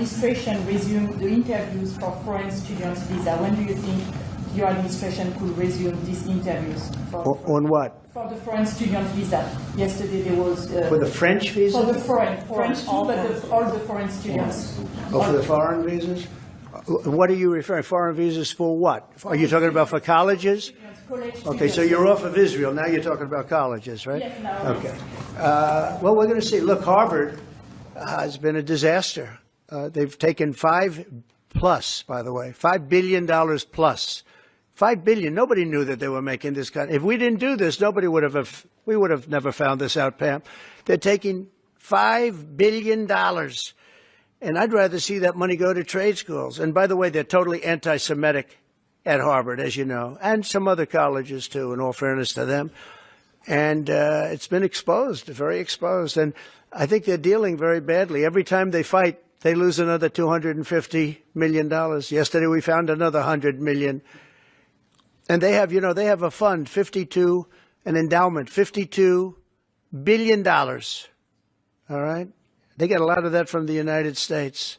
administration resume the interviews for foreign students visa? When do you think your administration could resume these interviews? On what? For the foreign student visa. Yesterday there was... For the French visa? For the French too, but all the foreign students. Oh, for the foreign visas? What are you referring? Foreign visas for what? Are you talking about for colleges? Okay, so you're off of Israel. Now you're talking about colleges, right? Yes, now. Okay. Well, we're going to see. Look, Harvard has been a disaster. They've taken $5 billion plus. $5 billion. Nobody knew that they were making this kind. If we didn't do this, we would have never found this out, Pam. They're taking $5 billion. And I'd rather see that money go to trade schools. And by the way, they're totally anti-Semitic at Harvard, as you know, and some other colleges too, in all fairness to them. And it's been exposed, very exposed. And I think they're dealing very badly. Every time they fight, they lose another $250 million. Yesterday we found another $100 million. And they have, they have a fund, an endowment, $52 billion. All right? They get a lot of that from the United States.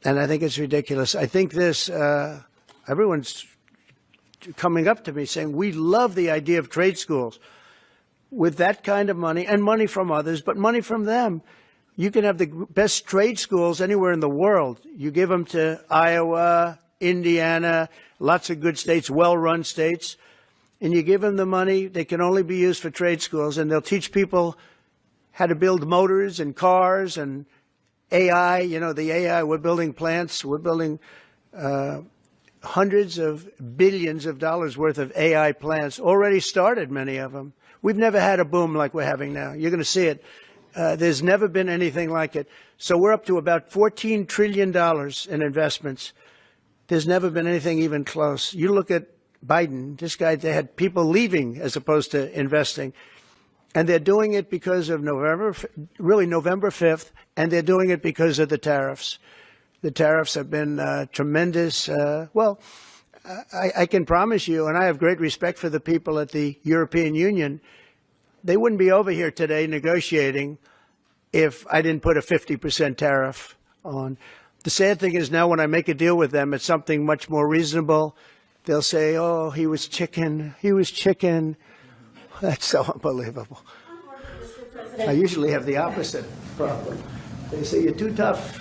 And I think it's ridiculous. I think this, everyone's coming up to me saying, we love the idea of trade schools. With that kind of money, and money from others, but money from them, you can have the best trade schools anywhere in the world. You give them to Iowa, Indiana, lots of good states, well-run states, and you give them the money, they can only be used for trade schools, and they'll teach people how to build motors and cars and AI. The AI, we're building plants, we're building hundreds of billions of dollars worth of AI plants, already started, many of them. We've never had a boom like we're having now. You're going to see it. There's never been anything like it. So we're up to about $14 trillion in investments. There's never been anything even close. You look at Biden, this guy, they had people leaving as opposed to investing. And they're doing it because of November 5th, and they're doing it because of the tariffs. The tariffs have been tremendous. I can promise you, and I have great respect for the people at the European Union, they wouldn't be over here today negotiating if I didn't put a 50% tariff on. The sad thing is now when I make a deal with them, it's something much more reasonable. They'll say, oh, he was chicken. He was chicken. That's so unbelievable. I usually have the opposite problem. They say, you're too tough.